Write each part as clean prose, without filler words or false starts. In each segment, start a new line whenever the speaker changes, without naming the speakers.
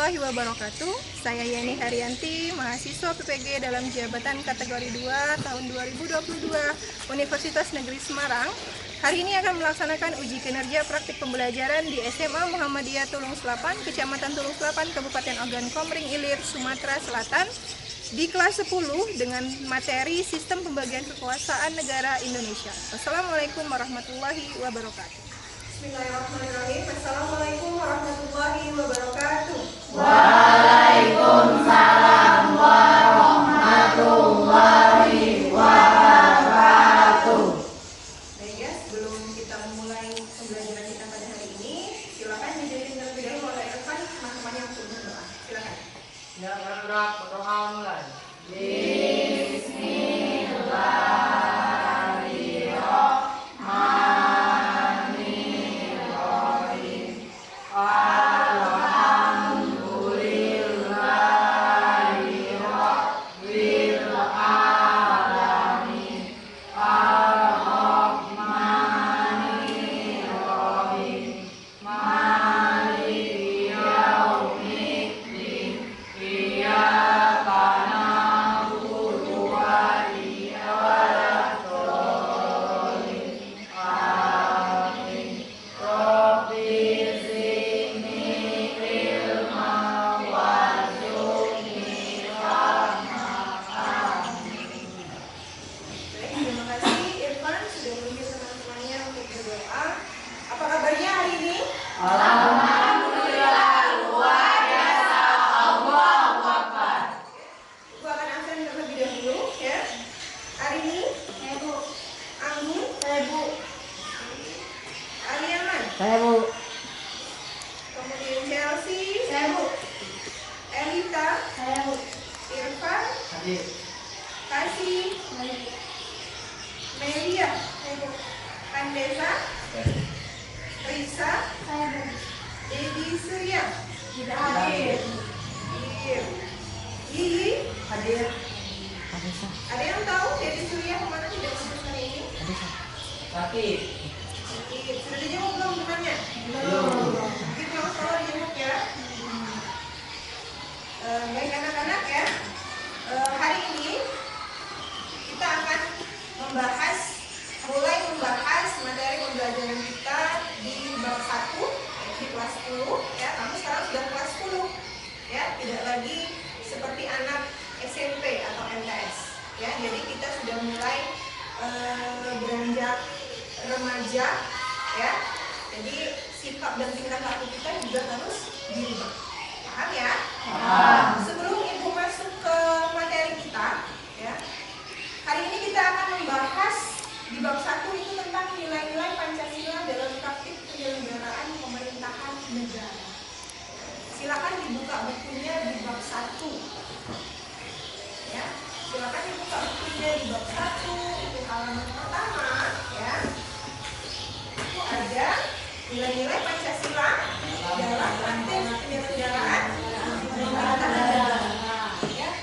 warahmatullahi wabarakatuh. Saya Yani Haryanti, mahasiswa PPG dalam jabatan kategori 2 tahun 2022 Universitas Negeri Semarang. Hari ini akan melaksanakan uji kinerja praktik pembelajaran di SMA Muhammadiyah Tulung Selapan, Kecamatan Tulung Selapan, Kabupaten Ogan Komering Ilir, Sumatera Selatan di kelas 10 dengan materi Sistem Pembagian Kekuasaan Negara Indonesia. Wassalamualaikum warahmatullahi wabarakatuh. Bismillahirrahmanirrahim. Assalamualaikum warahmatullahi wabarakatuh.
Waalaikumsalam warahmatullahi wabarakatuh.
Baik ya, sebelum kita memulai pembelajaran kita pada hari ini, silakan dijadikan terlebih dahulu oleh Irfan teman-temannya untuk berdoa. Silakan.
Ya, berdoa mulai.
Terima kasih Irfan sudah memanggil teman-temannya untuk berdoa. Apa kabarnya hari ini?
Alhamdulillah, luar biasa. Allahu Akbar.
Ibu akan absen terlebih dahulu ya. Hari ini
Ibu.
Anggun,
Ibu.
Aliaman,
Ibu.
kemudian Chelsea,
Ibu.
Elita,
Ibu.
Irfan,
Hadir.
Kasih, Melia, Andesa, Risa, Dedi Surya,
Hadir.
Lili.
Hadir.
Ada yang tahu Dedi Surya kemana tidak masuk hari ini?
Sakit.
Sudah dijemput belum temannya?
Belum.
Nanti pulang sekolah dijemput ya. Baik anak-anak ya. Hari ini kita akan mulai membahas materi pembelajaran kita di bab 1 di kelas 10 ya. Kamu sekarang sudah kelas 10 ya, tidak lagi seperti anak SMP atau MTS ya. Jadi kita sudah mulai beranjak remaja ya. Jadi sikap dan tingkah laku kita juga harus dirubah. Paham ya?
Paham.
Sebelum Ibu masuk ke materi kita ya, hari ini kita akan membahas di bab 1 itu tentang nilai-nilai Pancasila dalam praktik penyelenggaraan pemerintahan negara. Silakan dibuka bukunya di bab 1. Ya, silakan dibuka bukunya di bab 1, itu halaman pertama ya. Itu ada nilai-nilai Pancasila dalam praktik penyelenggaraan pemerintahan negara. Ya.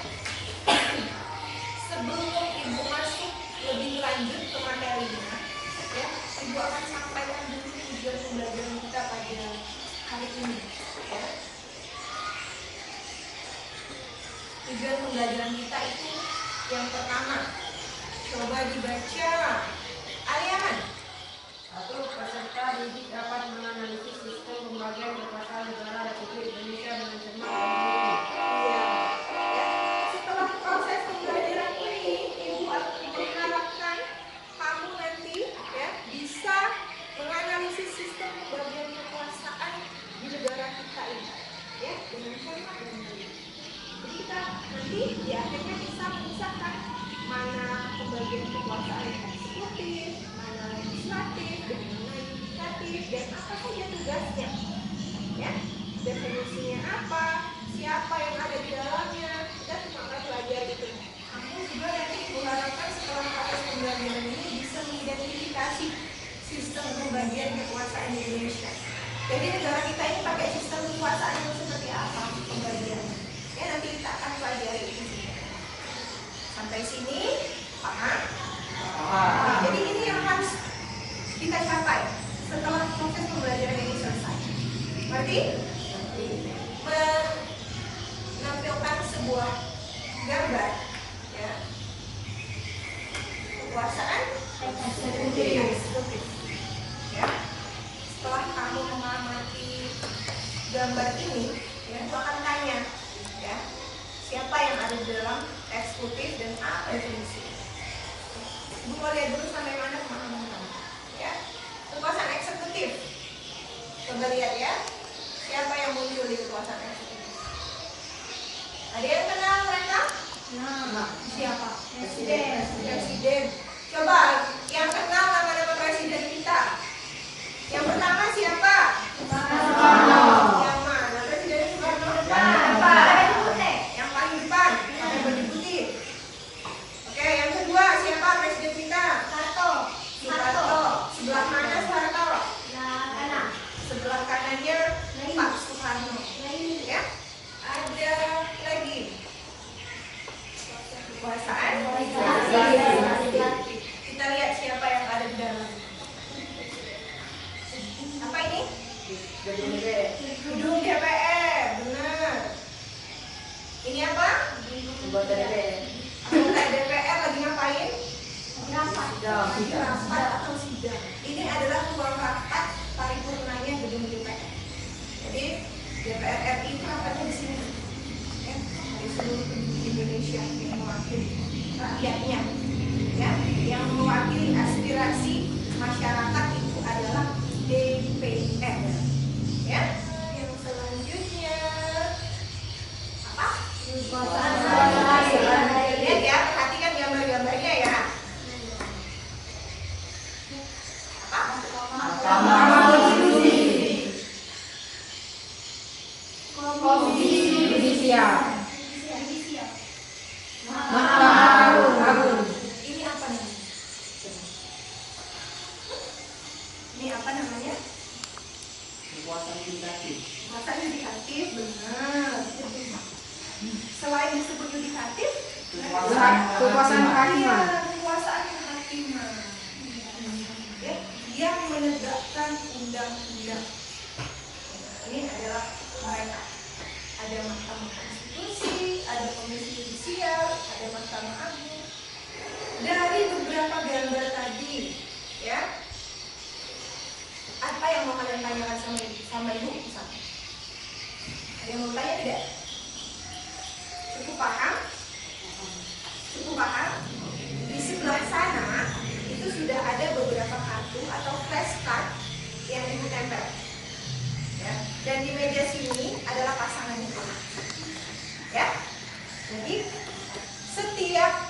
Sebelum Ibu masuk lebih lanjut ke materinya, ya, Ibu akan sampaikan dulu tujuan pembelajaran kita pada hari ini. Ya. Tujuan pembelajaran kita itu yang pertama, coba dibaca. Aliaman.
Satu, peserta didik dapat menganalisis sistem pembagian kekuasaan negara Republik Indonesia dengan cermat dan teliti.
Iya. Ya. Setelah proses pembelajaran ini, Ibu akan mengharapkan kamu nanti ya bisa menganalisis sistem pembagian kekuasaan di negara kita ini, ya, dengan cermat dan teliti. Jadi kita nanti di akhirnya bisa memisahkan mana pembagian kekuasaan yang eksekutif, mana legislatif, dan mana yudikatif, dan apa saja tugasnya, ya, definisinya apa, siapa yang ada di dalamnya, kita cuma akan pelajari itu. Kamu juga nanti mengharapkan setelah proses pembelajaran ini bisa mengidentifikasi sistem pembagian kekuasaan di Indonesia. Jadi negara kita ini pakai sistem kekuasaan yang seperti apa pembagiannya? Ya, nanti kita akan pelajari itu. Sampai sini paham? Nah, jadi ini yang harus kita capai setelah proses pembelajaran ini selesai. Berarti kekuasaan eksekutif. Ya. Setelah kamu mengamati gambar ini, ya, aku akan tanya, ya, siapa yang ada di dalam eksekutif dan apa definisi? Ibu mau lihat dulu sampai mana pemahaman kamu, ya. Kekuasaan eksekutif. Coba lihat ya, siapa yang muncul di kekuasaan eksekutif? Ada yang kenal mereka? Siapa? Presiden. Coba yang kenal nama-nama presiden kita. Yang pertama siapa? Yang mana? Presiden Soekarno? Yang paling depan, pakai baju putih. Oke, yang kedua siapa presiden kita? Soeharto. Sebelah mana Soeharto? Sebelah kanannya Pak Soekarno. Ya. Ada lagi kekuasaan. Kita lihat siapa yang ada di dalam. Apa ini? Gedung DPR. Benar. Ini apa? Anggota DPR lagi ngapain? Rapat atau sidang. Ini adalah ruang rapat paripurnanya gedung DPR. Jadi DPR RI itu rapatnya di sini. Ya, dari seluruh penduduk Indonesia yang mewakili rakyatnya. Ya, yang mewakili aspirasi masyarakat itu adalah DPR. Ya, yang selanjutnya apa? Lihat ya, perhatikan gambar-gambarnya ya. Ini apa namanya? Ini apa namanya? Kekuasaan yudikatif, benar. Selain disebut yudikatif,
Kekuasaan kehakiman.
Kekuasaan kehakiman. Ya, yang menegakkan undang-undang. Ini adalah mereka. Ada Mahkamah Konstitusi, ada Komisi Yudisial, ada Mahkamah Agung. Dari beberapa gambar tadi, ya, apa yang mau kalian tanyakan sama ibu? Misalnya, ada yang mau tanya tidak? Cukup paham? Cukup paham? Di sebelah sana itu sudah ada beberapa kartu atau flashcard yang ibu tempel. Ya. Dan di meja sini adalah pasangan itu. Ya. Jadi setiap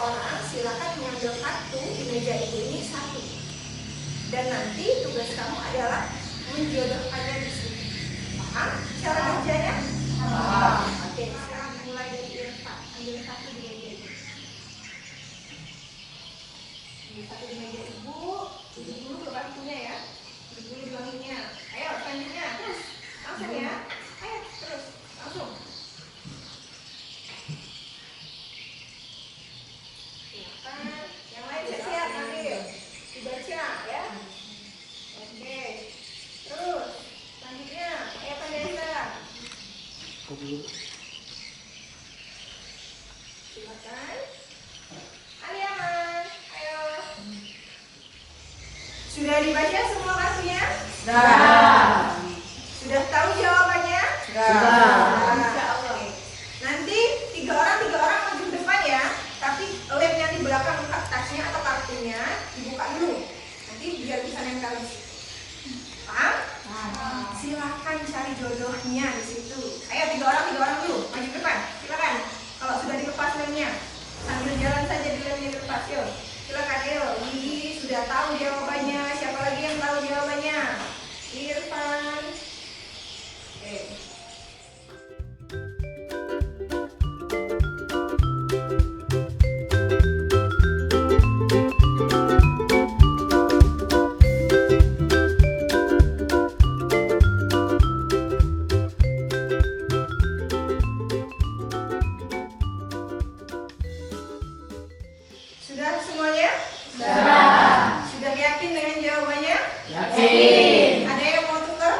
orang silakan mengambil kartu di meja ibu ini satu. Dan nanti tugas kamu adalah menjodohkannya di sini. Paham cara kerjanya? Oke, sekarang mulai dari Irfan. Ambil satu di meja ibu. Ambil satu di meja ibu. Tuju dulu ke kartunya ya. Tuju dulu di wanginya. Ayo, selanjutnya. Terus. Langsung ya. Ayo, terus. Langsung. Silakan. Yang lain siap-siap ambil. Dibaca ya. Oke. Terus. Selanjutnya. Ayo, Pandesa. Silakan. Aliaman. Ayo. Sudah dibaca semua kartunya? Sudah tahu jawabannya? Insya Allah. Nanti tiga orang maju ke depan ya. Tapi lem yang di belakang tasnya atau kartunya dibuka dulu. Nanti biar bisa nempel di situ. Paham? Silakan cari jodohnya di situ. Ayo tiga orang dulu maju ke depan. Silakan. Kalau sudah dilepas lemnya, sambil jalan saja di lemnya dilepas. Yuk. Silakan Yo. Widi sudah tahu jawabannya. Siapa lagi yang tahu jawabannya? Irfan. Oke. Sudah semuanya? Sudah yakin dengan jawabannya?
Yakin.
Ada yang mau tukar?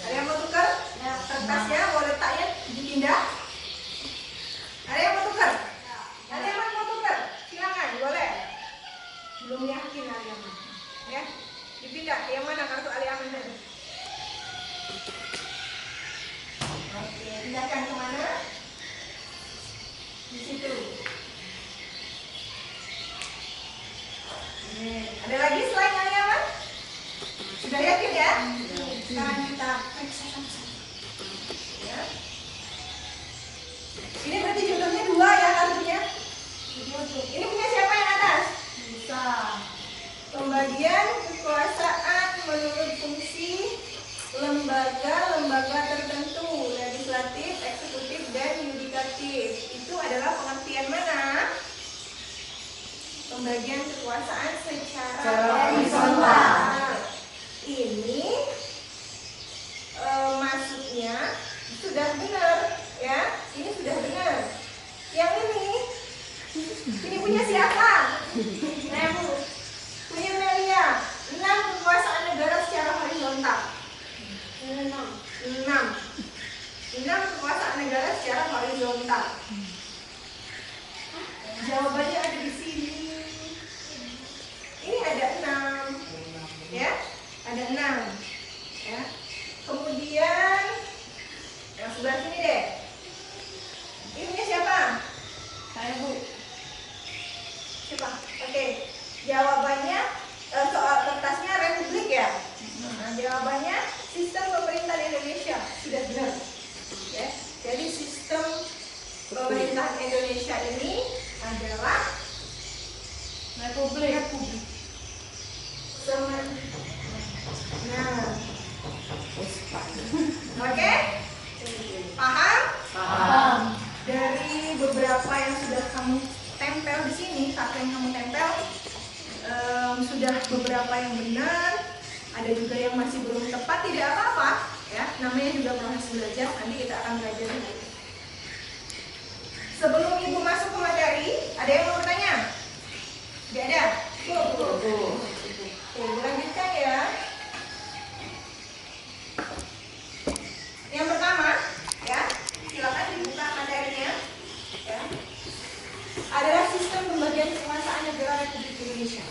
Ada yang mau tukar? Kertasnya mau letaknya dipindah? Ada yang mau tukar? Ada yang mau tukar? Yang mana kartu alih amanah? Oke, pindahkan kemana? Di situ. Ada lagi selain alih aman? Sudah yakin ya? Sekarang kita periksa satu-satu. Ya. Ini berarti jumlahnya 2 ya kartunya. Ini punya siapa yang atas?
Bisa.
Pembagian kekuasaan menurut fungsi lembaga tertentu, legislatif, eksekutif, dan yudikatif. Itu adalah pengertian mana? Pembagian kekuasaan secara horizontal. Ini maksudnya sudah benar ya. Ini sudah benar. Yang ini punya siapa? Punya Melia. 6 kekuasaan negara secara horizontal. 6 kekuasaan negara secara horizontal. Jawabannya ada di sini. Ini ada 6. Ya, ada 6. Ya. Kemudian yang sebelah sini deh. Ini punya siapa?
Saya, Bu.
Siapa? Oke. Jawabannya soal kertasnya Republik ya. Nah, jawabannya sistem pemerintahan Indonesia. Sudah benar. Ya. Jadi sistem pemerintahan Indonesia ini adalah
Republik.
Nah. Oke? Paham?
Paham.
Dari beberapa yang sudah kamu tempel di sini, kartu yang kamu tempel, sudah beberapa yang benar, ada juga yang masih belum tepat, tidak apa-apa, ya. Namanya juga proses belajar. Nanti kita akan belajar lagi. Sebelum ibu masuk ke materi, ada yang mau bertanya? Tidak ada? Oke, lanjutkan ya. Yang pertama, ya, silakan dibuka materinya. Ya. Adalah sistem pembagian kekuasaan negara Republik Indonesia.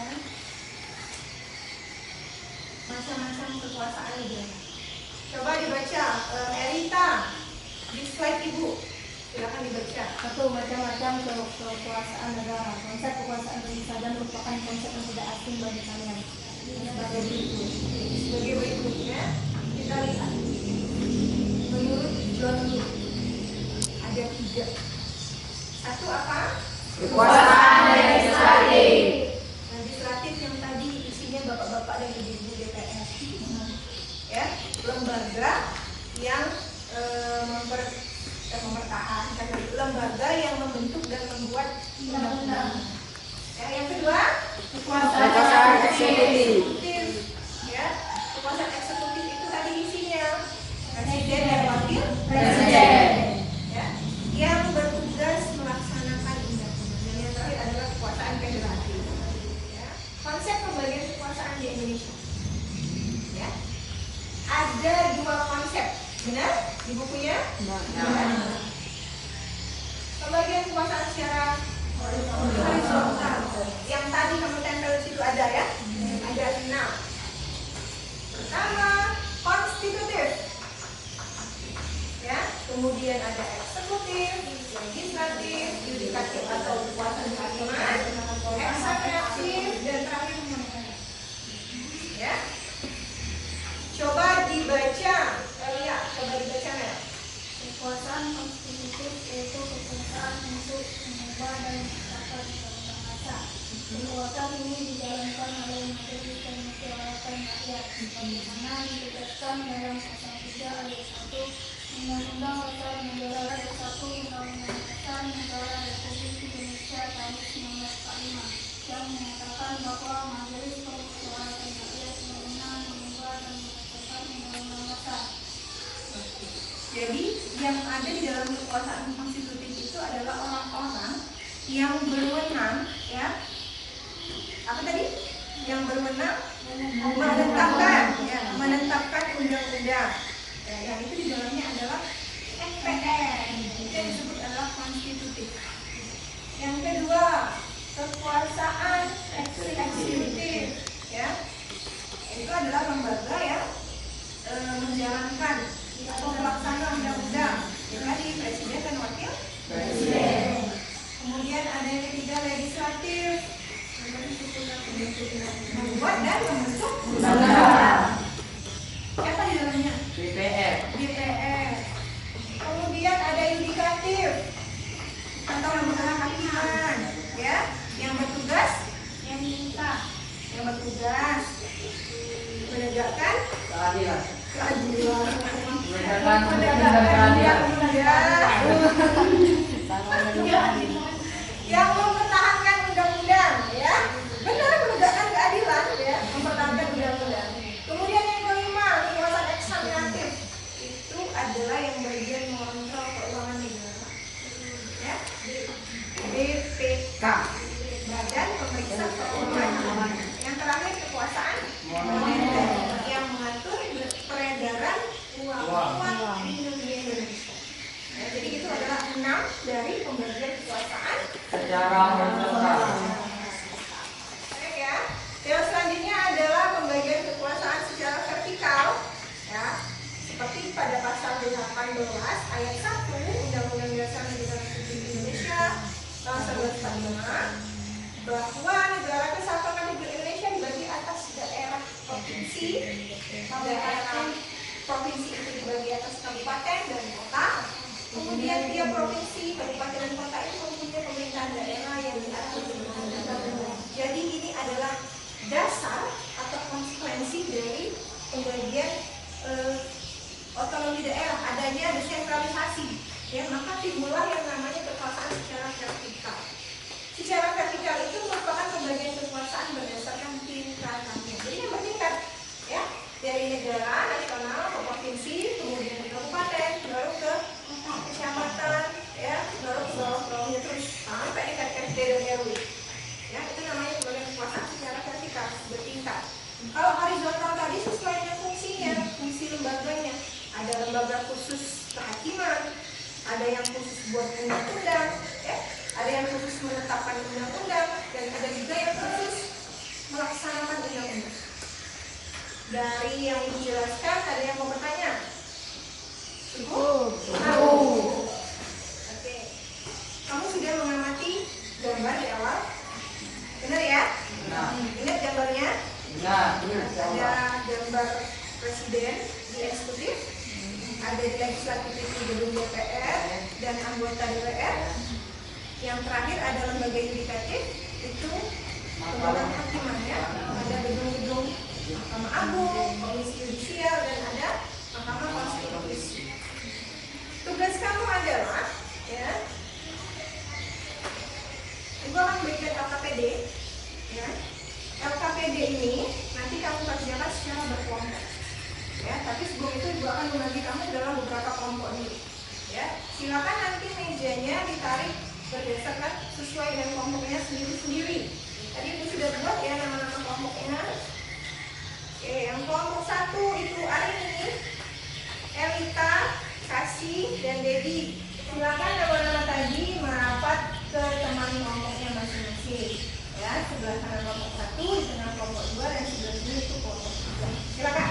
Ya. Macam-macam kekuasaan negara. Coba dibaca, Elita, di slide ibu. Silakan dibaca.
Satu, macam-macam kekuasaan negara. Konsep kekuasaan tentu saja merupakan konsep yang tidak asing bagi kalian. Sebagai berikut.
Sebagai berikutnya, kita lihat. Menurut John Luke, ada 3. Satu apa?
Kekuasaan legislatif.
Legislatif yang tadi isinya bapak-bapak dan ibu-ibu DPR. Ya, lembaga yang mempertahankan, lembaga yang membentuk dan membuat undang-undang. Ya, yang kedua,
Kekuasaan eksekutif.
Ya, kekuasaan eksekutif itu tadi isinya presiden dan wakil
Presiden.
ya, yang bertugas melaksanakan undang-undang. Dan yang terakhir adalah kekuasaan federatif. Ya. Konsep pembagian kekuasaan di Indonesia. Ya. Ada 2 konsep, benar di bukunya? Benar. Pembagian kekuasaan secara horizontal. Yang tadi kamu tempel di situ ada ya? Ada 6. Pertama, konstitutif. Ya, kemudian ada eksekutif, legislatif, yudikatif atau kekuasaan kehakiman, eksekutif, dan terakhir moneter. Ya. Coba dibaca, ya, coba dibaca ya.
Kekuasaan konstitutif yaitu kekuasaan untuk mengubah dan menciptakan undang-undang dasar. Kekuasaan ini dijalankan oleh majelis permusyawaratan rakyat, sebagaimana ditegaskan dalam pasal 3 ayat 1 Undang-Undang Dasar Negara ayat 1 Undang-Undang Dasar Negara Republik Indonesia tahun 1945 yang menyatakan bahwa majelis permusyawaratan rakyat berwenang mengubah dan menciptakan undang-undang dasar.
Jadi yang ada di dalam kekuasaan konstitutif itu adalah orang-orang yang berwenang, ya. Apa tadi? Yang berwenang menetapkan undang-undang. Ya, yang itu di dalamnya adalah MPR. Itu yang disebut adalah konstitutif. Yang kedua, kekuasaan eksekutif, ya. ada yang ketiga legislatif, membuat dan membentuk undang-undang. Siapa di dalamnya?
DPR.
DPR. Kemudian ada yudikatif atau lembaga hakiman, ya, yang bertugas menegakkan
Keadilan.
keadilan.
Menegakkan hukum dan keadilan.
Yang mempertahankan undang-undang, ya, benar, menegakkan keadilan, ya, mempertahankan undang-undang. Kemudian yang kelima, kekuasaan eksaminatif, itu adalah yang bagian mengontrol keuangan negara, ya, BPK, Badan Pemeriksa Keuangan. Yang terakhir kekuasaan moneter, yang mengatur peredaran uang di Indonesia. Ya, jadi itu adalah 6 dari pembagian kekuasaan
Secara horizontal.
Baik ya. Yang selanjutnya adalah pembagian kekuasaan secara vertikal, ya. Seperti pada pasal 18 ayat 1 Undang-Undang Dasar Negara Republik Indonesia tahun 1945, bahwa Negara Kesatuan Republik Indonesia dibagi atas daerah provinsi, daerah provinsi itu dibagi atas kabupaten dan kota. Kemudian tiap provinsi, kabupaten dan kota itu mempunyai pemerintahan daerah yang diatur dengan undang-undang. Jadi ini adalah dasar atau konsekuensi dari pembagian otonomi daerah, adanya desentralisasi. Ya, maka timbullah yang namanya kekuasaan secara vertikal. Secara vertikal itu merupakan pembagian kekuasaan berdasarkan tingkatannya. Jadi yang bertingkat, ya, dari negara nasional ke provinsi, kemudian ke kabupaten, baru ke kecamatan, ya, baru ke bawah-bawahnya terus sampai tingkat RT dan RW. Ya, itu namanya pembagian kekuasaan secara vertikal, bertingkat. Kalau horizontal tadi sesuai dengan fungsinya, fungsi lembaganya. Ada lembaga khusus kehakiman, ada yang khusus buat undang-undang, ya, ada yang khusus menetapkan undang-undang, dan ada juga yang khusus melaksanakan undang-undang. Dari yang dijelaskan, ada yang mau bertanya? Tahu. Oke. Kamu sudah mengamati gambar di awal? Benar ya?
Nah,
Ingat gambarnya?
nah,
Ada gambar presiden di eksekutif, ada di legislatif itu gedung DPR dan anggota DPR. Yang terakhir ada lembaga yudikatif, itu lembaga kehakimannya, ada gedung-gedung Mahkamah Agung, Komisi Yudisial, dan ada Mahkamah Konstitusi. Tugas kamu adalah, ya, Ibu akan berikan LKPD, ya. LKPD ini nanti kamu kerjakan secara berkelompok, ya. Tapi sebelum itu Ibu akan membagi kamu dalam beberapa kelompok dulu, ya. Silakan nanti mejanya ditarik berdasarkan sesuai dengan kelompoknya sendiri-sendiri. Tadi Ibu sudah buat ya nama-nama kelompoknya. Oke, yang kelompok 1 itu Arini, Elita, Kasih, dan Dedi. Silakan nama-nama tadi merapat ke teman kelompoknya masing-masing. Ya, sebelah kanan kelompok 1, di tengah kelompok 2, dan sebelah sini itu kelompok 3. Silakan.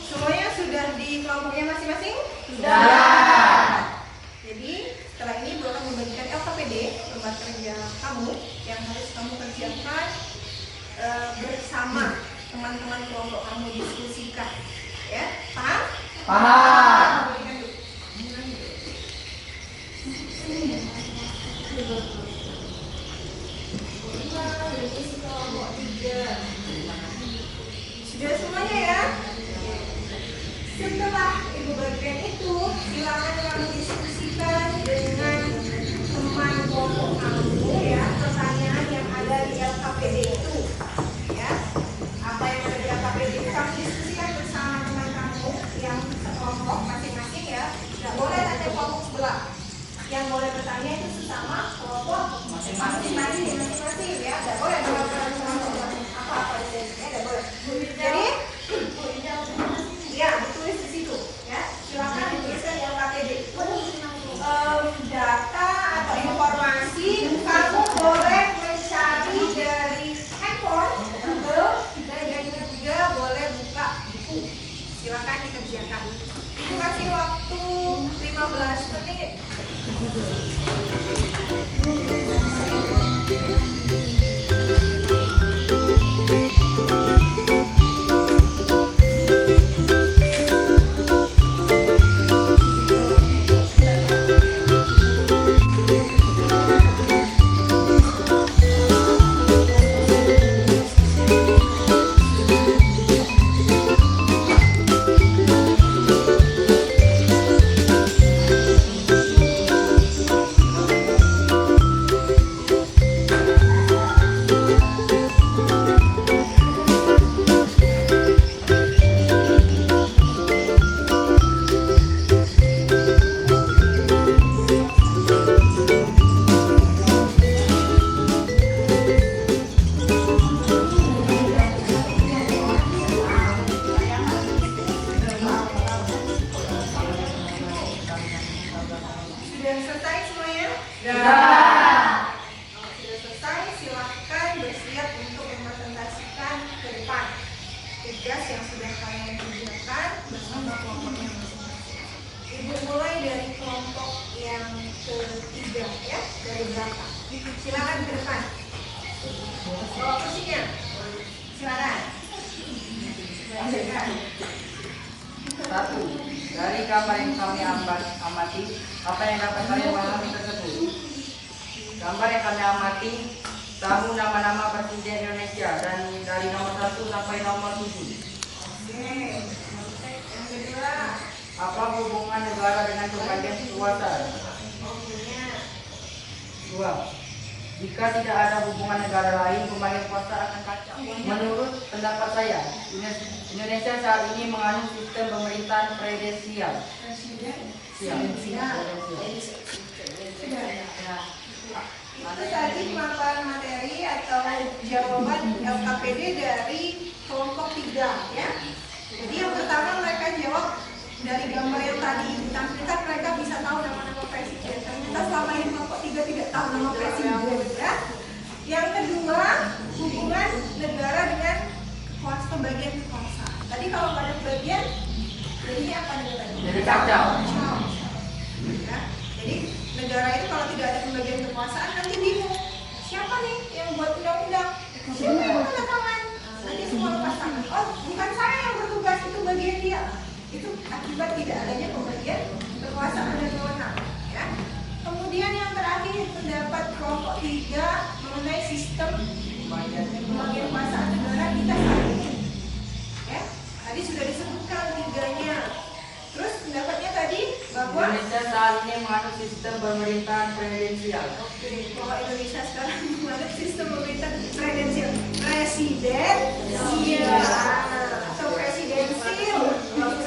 Semuanya sudah di kelompoknya masing-masing?
Sudah.
Jadi setelah ini Ibu akan membagikan LKPD, lembar kerja kamu yang harus kamu kerjakan bersama teman-teman kelompok kamu, diskusikan, ya, paham?
Paham.
Berikan dulu. Kelompok 3. Sudah semuanya ya? Setelah Ibu bagian itu, silakan kamu diskusikan dengan teman kelompok kamu, ya, pertanyaan yang ada di LKPD itu, ya. Apa yang ada di LKPD itu kamu diskusikan bersama teman kamu yang sekelompok masing-masing, ya. Nggak boleh tanya kelompok sebelah. Yang boleh bertanya itu sesama kelompok masing-masing, ya. Nggak boleh berbicara sama apa-apa di sini, ya. Nggak boleh. Jadi ya, ditulis di situ, ya. Silakan dituliskan di LKPD itu data atau informasi kamu boleh mencari dari Ibu kasih waktu 15 menit. Sudah selesai semuanya? Sudah selesai, silahkan bersiap untuk mempresentasikan ke depan tugas yang sudah kalian kerjakan bersama kelompoknya masing-masing. Ibu mulai dari kelompok yang ketiga ya, dari berapa? Silakan ke depan. Bawa kursinya. Silakan.
Satu, dari gambar yang kami amati, apa yang dapat kalian pahami tersebut? Gambar yang kami amati, tahu nama-nama Presiden Indonesia dan dari nomor 1 sampai nomor 7.
Oke. Yang kedua,
Apa hubungan negara dengan pembagian kekuasaan?
oke-nya.
2. Jika tidak ada hubungan negara lain, pembagian kuasa akan kacau. Menurut pendapat saya, Indonesia saat ini menganut sistem pemerintahan presidensial.
Itu tadi pemaparan materi atau jawaban LKPD dari kelompok 3 ya. Jadi yang pertama mereka jawab dari gambar yang tadi ditampilkan, mereka bisa tahu nama-nama presiden. Ternyata selama ini kelompok 3 tidak tahu nama presiden ya. Yang kedua, hubungan negara dengan pembagian kekuasaan. Tadi kalau pada pembagian, jadinya apa negaranya?
Jadi kacau.
Ya. Jadi negara itu kalau tidak ada pembagian kekuasaan nanti bingung. Siapa nih yang buat undang-undang? Siapa yang tanda tangan? Nanti semua lepas tangan. Oh, bukan saya yang bertugas, itu bagian dia. Itu akibat tidak adanya pembagian kekuasaan dan wewenang. Ya. Kemudian yang terakhir pendapat kelompok 3 mengenai sistem pembagian kekuasaan negara kita saat ini. Ya, tadi sudah disebutkan 3-nya. Terus pendapatnya tadi bahwa
Indonesia saat ini menganut sistem pemerintahan presidensial.
oke, bahwa Indonesia sekarang menganut sistem pemerintahan presidensial. Presidensial atau presidensil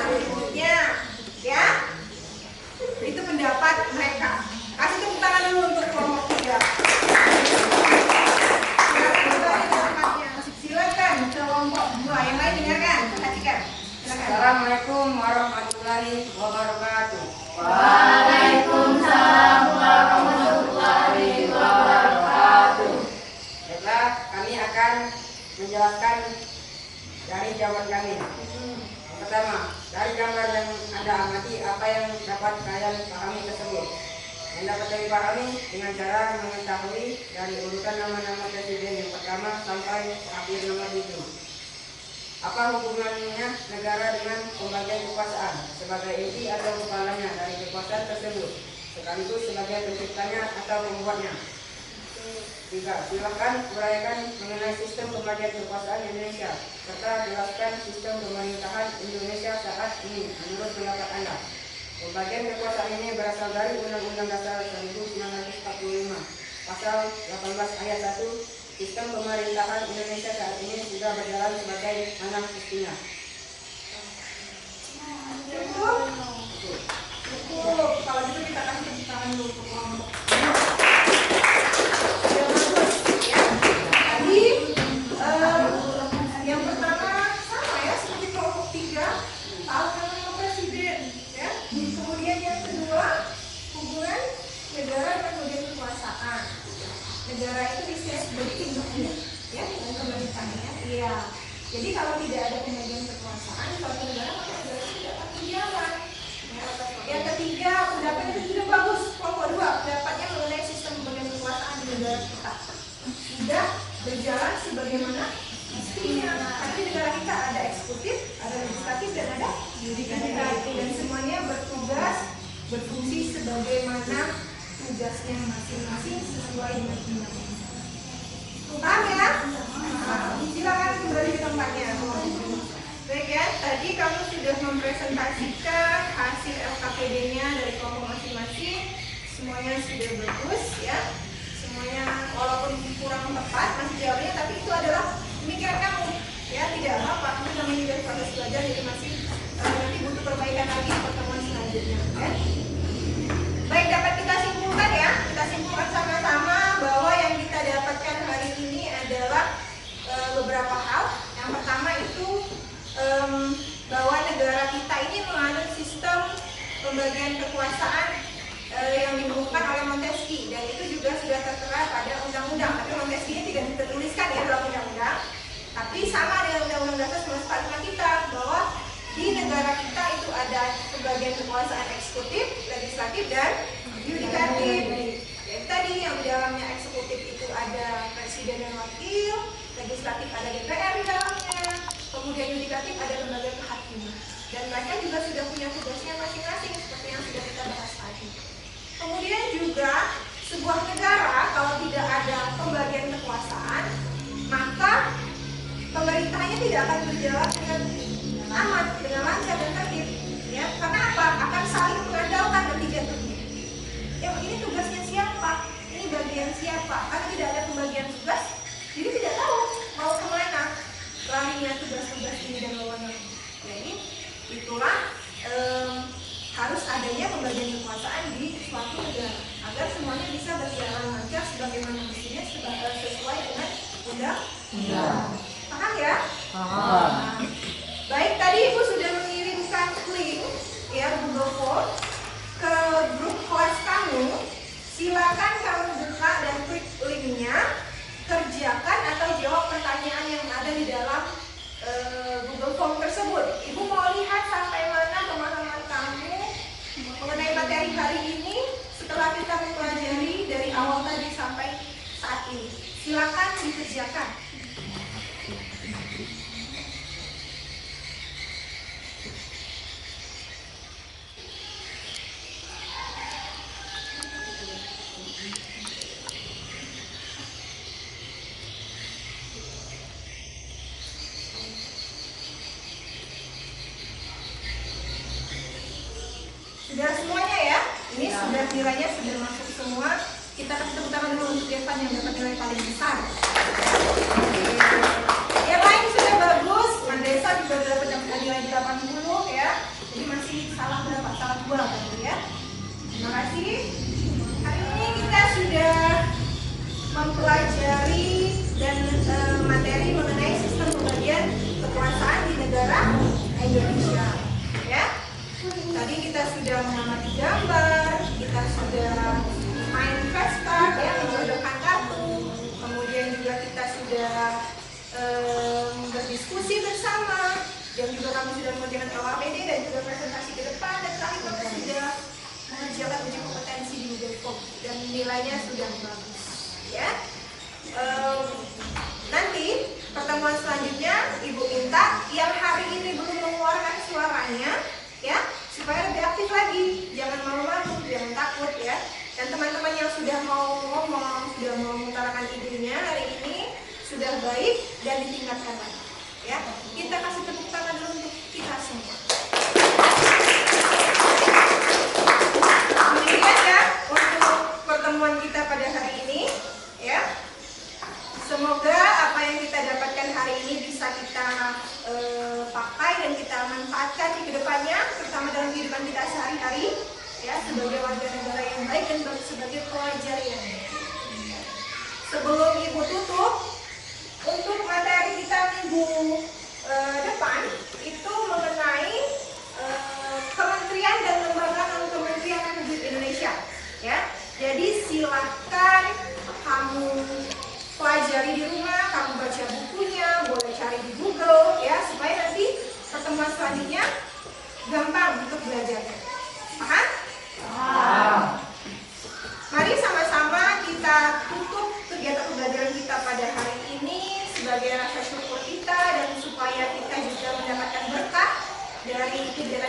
sebutnya, ya. Itu pendapat mereka. Kasih tepuk tangan dulu untuk kelompok 3. Silakan kelompok 2 yang lain dengarkan, perhatikan. Silakan.
Assalamualaikum warahmatullahi wabarakatuh.
Waalaikumsalam warahmatullahi wabarakatuh.
Baiklah, kami akan menjelaskan dari jawaban kami. Pertama, dari gambar yang Anda amati, apa yang dapat kalian pahami tersebut? Yang dapat kami pahami dengan cara mengetahui dari urutan nama-nama presiden yang pertama sampai akhir nomor 7. Apa hubungannya negara dengan pembagian kekuasaan sebagai inti atau kepalanya dari kekuasaan tersebut, sekaligus sebagai penciptanya atau pembuatnya? 3. Silakan uraikan mengenai sistem pembagian kekuasaan Indonesia serta jelaskan sistem pemerintahan Indonesia saat ini menurut pendapat Anda. Pembagian kekuasaan ini berasal dari Undang-Undang Dasar 1945, Pasal 18 Ayat 1. Sistem pemerintahan Indonesia saat ini sudah berjalan sebagai mana mestinya.
Cukup? Cukup. Kalau gitu kita kasih tepuk tangan dulu untuk kelompok. Ya, bagus. Ya. Tadi yang pertama sama ya seperti kelompok 3, tahu nama presiden. Ya. Kemudian yang kedua, hubungan negara dengan bagian kekuasaan. Negara itu istilah sebagai induknya, ya, dan pemerintahnya. Iya. Jadi kalau tidak ada pembagian kekuasaan Yudikatif, dan semuanya bertugas berfungsi sebagaimana tugasnya masing-masing sesuai dengan undang-undang. Paham ya? Silakan kembali ke tempatnya. Baik ya, tadi kamu sudah mempresentasikan hasil LKPD-nya dari kelompok masing-masing. Semuanya sudah bagus ya. Semuanya walaupun kurang tepat masih jawabnya, tapi itu adalah pemikiran kamu ya, tidak apa-apa. Itu namanya juga proses belajar, jadi masih nanti butuh perbaikan lagi di pertemuan selanjutnya ya. Baik, dapat kita simpulkan ya, kita simpulkan sama-sama bahwa yang kita dapatkan hari ini adalah beberapa hal. Yang pertama itu bahwa negara kita ini menganut sistem pembagian kekuasaan yang dibutuhkan oleh Montesquieu, dan itu juga sudah tertera pada undang-undang. Tapi Montesquieu tidak dituliskan ya dalam undang-undang, tapi sama dengan Undang-Undang Dasar 1945 kita, bahwa di negara kita itu ada pembagian kekuasaan eksekutif, legislatif, dan yudikatif. Jadi tadi yang di dalamnya eksekutif itu ada presiden dan wakil, legislatif ada DPR di dalamnya, kemudian yudikatif ada lembaga kehakiman, dan mereka juga sudah punya tugasnya masing-masing seperti yang sudah kita bahas tadi. Kemudian juga sebuah negara kalau tidak ada pembagian kekuasaan, maka pemerintahnya tidak akan berjalan dengan aman, dengan lancar dan tertib. Ya, karena apa? Akan saling mengandalkan nanti jatuhnya. Ini tugasnya siapa? Ini bagian siapa? Karena tidak ada pembagian tugas, jadi tidak tahu mau kemana larinya tugas-tugas ini dan wewenang. Jadi itulah harus adanya pembagian kekuasaan di suatu negara agar semuanya bisa berjalan lancar sebagaimana mestinya sesuai dengan undang-undang. Paham ya? Paham. Baik, tadi Ibu sudah mengirimkan link ya Google Form ke grup kelas kamu. Silakan kamu buka dan klik linknya, kerjakan atau jawab pertanyaan yang ada di dalam Google Form tersebut. Ibu mau lihat sampai mana pemahaman kamu mengenai materi hari ini setelah kita mempelajari dari awal tadi sampai saat ini. Silakan dikerjakan. Sudah semuanya ya? Ini sudah nilainya sudah masuk semua. Kita kasih tepuk tangan dulu untuk Evan yang dapat nilai paling besar. Yang lain sudah bagus. Mandesa juga dapat nilai 80 ya. Jadi masih salah berapa? Salah 2 berarti ya. Terima kasih. Hari ini kita sudah mempelajari dan materi mengenai sistem pembagian kekuasaan di negara Indonesia. Ya. Tadi kita sudah mengamati gambar, kita sudah main flashcard ya, menjodohkan kartu, kemudian juga kita sudah berdiskusi bersama, dan juga kami sudah mengerjakan LKPD dan juga presentasi ke depan, dan terakhir kami sudah mengerjakan uji kompetensi di Google Form dan nilainya sudah bagus ya. Nanti pertemuan selanjutnya Ibu minta yang hari ini belum mengeluarkan suaranya ya, supaya lebih aktif lagi, jangan malu-malu, jangan takut ya. Dan teman-teman yang sudah mau ngomong, sudah mau mengutarakan idenya hari ini sudah baik dan ditingkatkan lagi ya. Kita kasih tepuk tangan dulu untuk kita semua. Demikian ya untuk pertemuan kita pada hari ini ya. Semoga apa yang kita dapatkan hari ini bisa kita pakai dan kita manfaatkan di kedepannya, terutama dalam kehidupan kita sehari-hari ya, sebagai warga negara yang baik dan sebagai pelajar yang baik. Sebelum Ibu tutup, untuk materi kita minggu depan itu mengenai kementerian dan lembaga non kementerian Republik Indonesia ya. Jadi silahkan kamu pelajari di rumah, kamu baca bukunya, boleh cari di Google ya, supaya nanti pertemuan selanjutnya gampang untuk belajarnya. Paham? Paham. Mari sama-sama kita tutup kegiatan pembelajaran kita pada hari ini sebagai rasa syukur kita dan supaya kita juga mendapatkan berkah dari pikiran